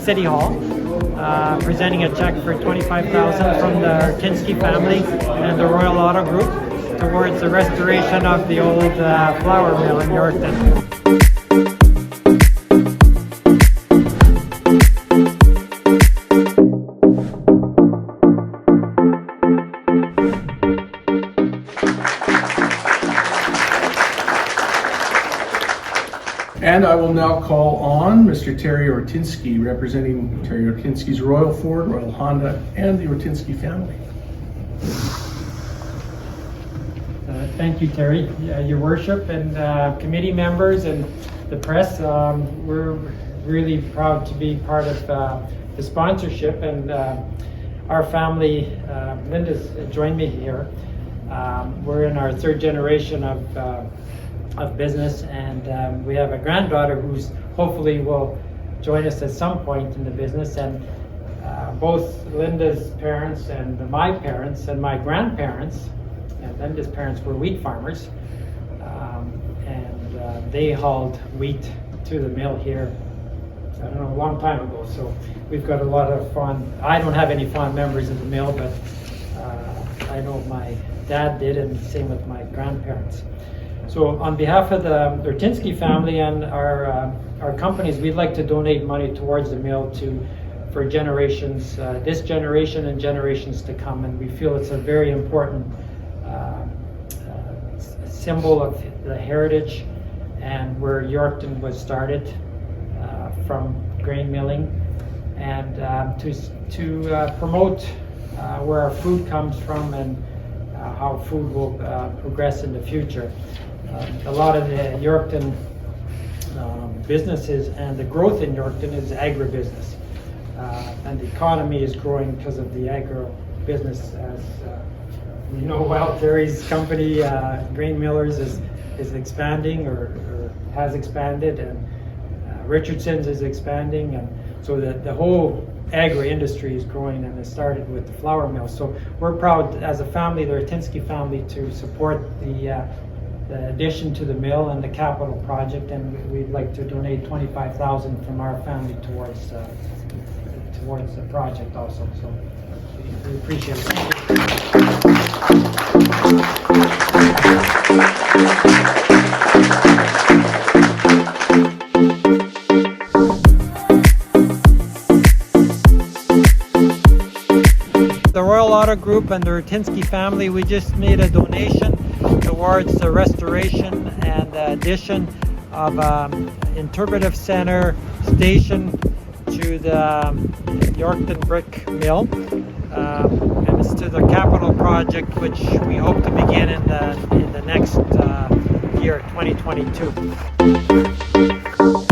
City Hall, presenting a check for $25,000 from the Ortinsky family and the Royal Auto Group towards the restoration of the old flour mill in Yorkton. And I will now call on Mr. Terry Ortinsky, representing Terry Ortinsky's Royal Ford, Royal Honda, and the Ortinsky family. Thank you, Terry. Your Worship and committee members and the press, we're really proud to be part of the sponsorship, and our family, Linda's joined me here. We're in our third generation of business, and we have a granddaughter who's hopefully will join us at some point in the business, and both Linda's parents and my parents and my grandparents and Linda's parents were wheat farmers, and they hauled wheat to the mill here, I don't know, a long time ago. So we've got a lot of I don't have any fond memories of the mill, but I know my dad did, and same with my grandparents. So on behalf of the Ortinsky family and our companies, we'd like to donate money towards the mill for generations, this generation and generations to come. And we feel it's a very important symbol of the heritage and where Yorkton was started from grain milling, and to promote where our food comes from and how food will progress in the future. A lot of the Yorkton businesses and the growth in Yorkton is agribusiness, and the economy is growing because of the agro business. As you know well, Terry's company, Grain Millers, is expanding or has expanded, and Richardson's is expanding, and so the whole agri industry is growing, and it started with the flour mill. So we're proud as a family, the Ortinsky family, to support the addition to the mill and the capital project, and we'd like to donate $25,000 from our family towards the project also. So we appreciate it. The Royal Auto Group and the Ortinsky family, we just made a donation towards the restoration and the addition of interpretive center station to the Yorkton brick mill, and it's to the capital project, which we hope to begin in the next year, 2022.